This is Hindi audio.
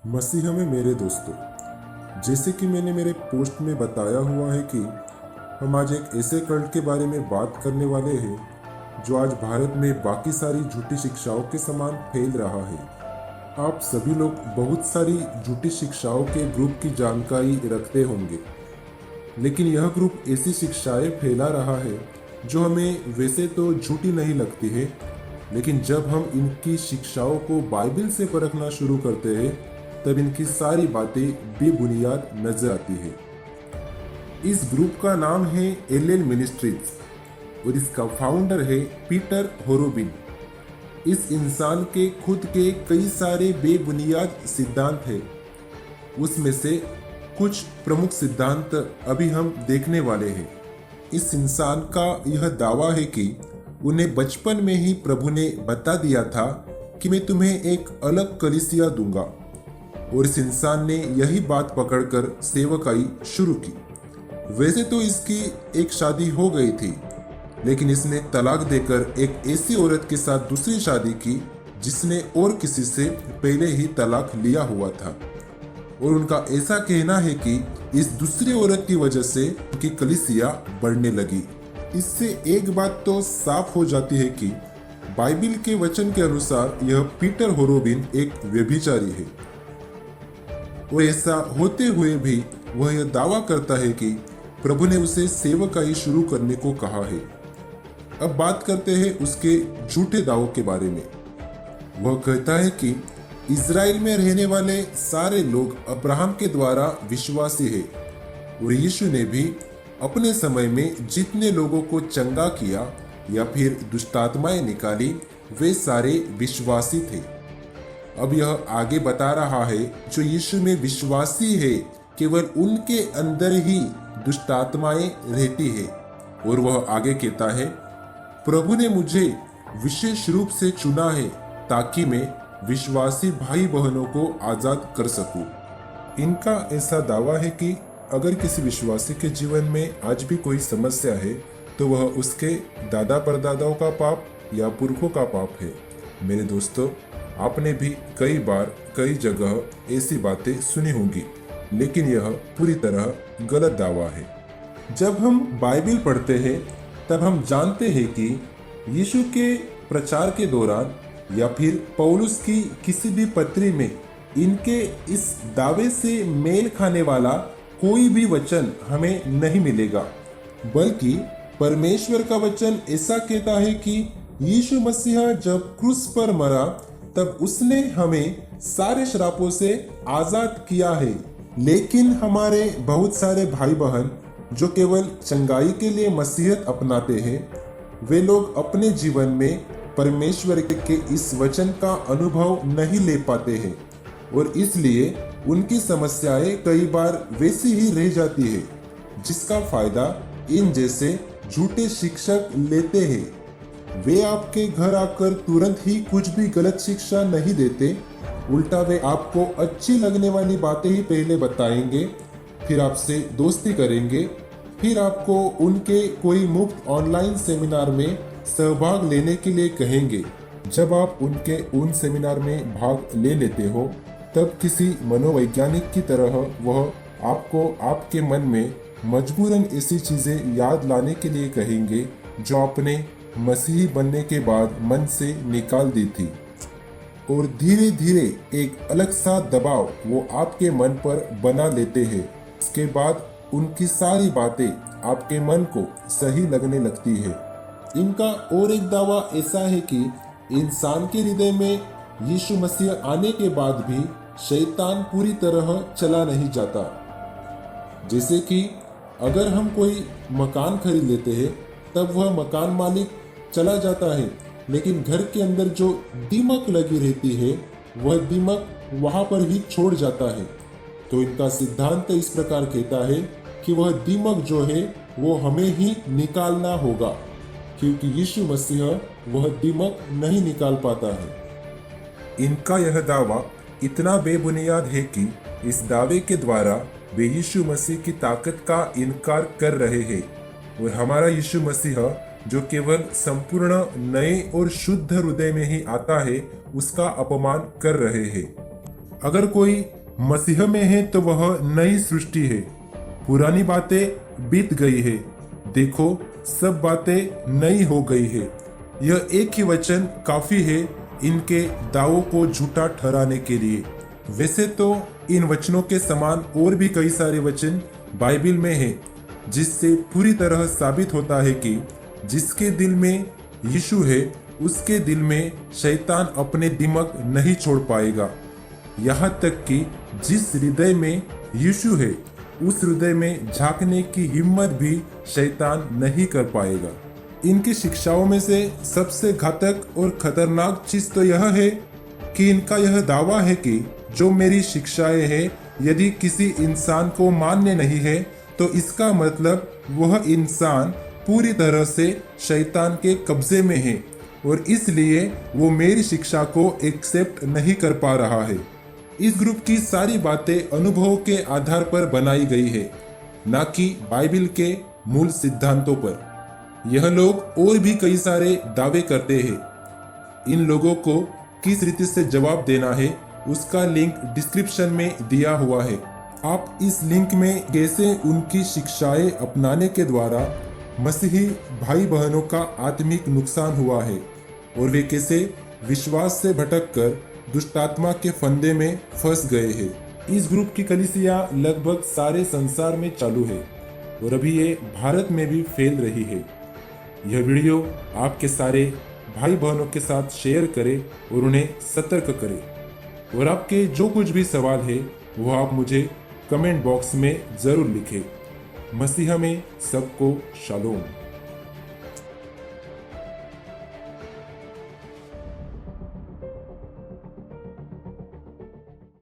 मसीह में मेरे दोस्तों, जैसे कि मैंने मेरे पोस्ट में बताया हुआ है कि हम आज एक ऐसे कल्ट के बारे में बात करने वाले हैं जो आज भारत में बाकी सारी झूठी शिक्षाओं के समान फैल रहा है। आप सभी लोग बहुत सारी झूठी शिक्षाओं के ग्रुप की जानकारी रखते होंगे, लेकिन यह ग्रुप ऐसी शिक्षाएं फैला रहा है जो हमें वैसे तो झूठी नहीं लगती है, लेकिन जब हम इनकी शिक्षाओं को बाइबल से परखना शुरू करते हैं तब इनकी सारी बातें बेबुनियाद नजर आती है। इस ग्रुप का नाम है एल मिनिस्ट्रीज और इसका फाउंडर है पीटर होरोबिन। इस इंसान के खुद के कई सारे बेबुनियाद सिद्धांत हैं। उसमें से कुछ प्रमुख सिद्धांत अभी हम देखने वाले हैं। इस इंसान का यह दावा है कि उन्हें बचपन में ही प्रभु ने बता दिया था कि मैं तुम्हें एक अलग कलीसिया दूंगा, और इस इंसान ने यही बात पकड़कर सेवकाई शुरू की। वैसे तो इसकी एक शादी हो गई थी, लेकिन इसने तलाक देकर एक ऐसी औरत के साथ दूसरी शादी की जिसने और किसी से पहले ही तलाक लिया हुआ था, और उनका ऐसा कहना है कि इस दूसरी औरत की वजह से उनकी कलीसिया बढ़ने लगी। इससे एक बात तो साफ हो जाती है कि बाइबल के वचन के अनुसार यह पीटर होरोबिन एक व्यभिचारी है, और ऐसा होते हुए भी वह यह दावा करता है कि प्रभु ने उसे सेवकाई शुरू करने को कहा है। अब बात करते हैं उसके झूठे दावों के बारे में। वह कहता है कि इज़राइल में रहने वाले सारे लोग अब्राहम के द्वारा विश्वासी हैं, और यीशु ने भी अपने समय में जितने लोगों को चंगा किया या फिर दुष्टात्माएं निकाली वे सारे विश्वासी थे। अब यह आगे बता रहा है जो यीशु में विश्वासी है केवल उनके अंदर ही दुष्टात्माएं रहती है, और वह आगे कहता है प्रभु ने मुझे विशेष रूप से चुना है ताकि मैं विश्वासी भाई बहनों को आजाद कर सकूं। इनका ऐसा दावा है कि अगर किसी विश्वासी के जीवन में आज भी कोई समस्या है तो वह उसके दादा परदादाओं का पाप या पुरखों का पाप है। मेरे दोस्तों, आपने भी कई बार कई जगह ऐसी बातें सुनी होंगी, लेकिन यह पूरी तरह गलत दावा है। जब हम बाइबल पढ़ते हैं तब हम जानते हैं कि यीशु के प्रचार के दौरान या फिर पौलुस की किसी भी पत्री में इनके इस दावे से मेल खाने वाला कोई भी वचन हमें नहीं मिलेगा, बल्कि परमेश्वर का वचन ऐसा कहता है कि यीशु मसीहा जब क्रूस पर मरा तब उसने हमें सारे श्रापों से आजाद किया है। लेकिन हमारे बहुत सारे भाई बहन जो केवल चंगाई के लिए मसीहत अपनाते हैं, वे लोग अपने जीवन में परमेश्वर के इस वचन का अनुभव नहीं ले पाते हैं, और इसलिए उनकी समस्याएं कई बार वैसी ही रह जाती है, जिसका फायदा इन जैसे झूठे शिक्षक लेते हैं। वे आपके घर आकर तुरंत ही कुछ भी गलत शिक्षा नहीं देते, उल्टा वे आपको अच्छी लगने वाली बातें ही पहले बताएंगे, फिर आपसे दोस्ती करेंगे, फिर आपको उनके कोई मुफ्त ऑनलाइन सेमिनार में सहभाग लेने के लिए कहेंगे। जब आप उनके उन सेमिनार में भाग ले लेते हो तब किसी मनोवैज्ञानिक की तरह वह आपको आपके मन में मजबूरन ऐसी चीजें याद लाने के लिए कहेंगे जो आपने मसीही बनने के बाद मन से निकाल दी थी, और धीरे धीरे एक अलग सा दबाव वो आपके मन पर बना लेते हैं। इसके बाद उनकी सारी बातें आपके मन को सही लगने लगती है। इनका और एक दावा ऐसा है कि इंसान के हृदय में यीशु मसीह आने के बाद भी शैतान पूरी तरह चला नहीं जाता। जैसे कि अगर हम कोई मकान खरीद लेते हैं तब वह मकान मालिक चला जाता है, लेकिन घर के अंदर जो दीमक लगी रहती है वह दीमक वहां पर ही छोड़ जाता है। तो इनका सिद्धांत इस प्रकार कहता है कि वह दीमक जो है वो हमें ही निकालना होगा, क्योंकि यीशु मसीह वह दीमक नहीं निकाल पाता है। इनका यह दावा इतना बेबुनियाद है कि इस दावे के द्वारा वे यीशु मसीह की ताकत का इनकार कर रहे हैं, और हमारा यीशु मसीह जो केवल संपूर्ण नए और शुद्ध हृदय में ही आता है उसका अपमान कर रहे हैं। अगर कोई मसीह में है तो वह नई सृष्टि है, पुरानी बातें बीत गई है, देखो सब बातें नई हो गई है। यह एक ही वचन काफी है इनके दावों को झूठा ठहराने के लिए। वैसे तो इन वचनों के समान और भी कई सारे वचन बाइबल में हैं, जिससे पूरी तरह साबित होता है कि जिसके दिल में यीशु है उसके दिल में शैतान अपने दिमाग नहीं छोड़ पाएगा। यहाँ तक कि जिस हृदय में यीशु है उस हृदय में झांकने की हिम्मत भी शैतान नहीं कर पाएगा। इनकी शिक्षाओं में से सबसे घातक और खतरनाक चीज तो यह है कि इनका यह दावा है कि जो मेरी शिक्षाएं हैं यदि किसी इंसान को मान्य नहीं है तो इसका मतलब वह इंसान पूरी तरह से शैतान के कब्जे में है और इसलिए वो मेरी शिक्षा को एक्सेप्ट नहीं कर पा रहा है। इस ग्रुप की सारी बातें अनुभव के आधार पर बनाई गई है, न कि बाइबल के मूल सिद्धांतों पर। यह लोग और भी कई सारे दावे करते हैं। इन लोगों को किस रीति से जवाब देना है उसका लिंक डिस्क्रिप्शन में दिया हुआ है। आप इस लिंक में कैसे उनकी शिक्षाएं अपनाने के द्वारा मसीही भाई बहनों का आत्मिक नुकसान हुआ है और वे कैसे विश्वास से भटककर दुष्टात्मा के फंदे में फंस गए हैं। इस ग्रुप की कलीसिया लगभग सारे संसार में चालू है और अभी ये भारत में भी फैल रही है। यह वीडियो आपके सारे भाई बहनों के साथ शेयर करें और उन्हें सतर्क करें। और आपके जो कुछ भी सवाल है वो आप मुझे कमेंट बॉक्स में ज़रूर लिखें। मसीह में सबको शालोम।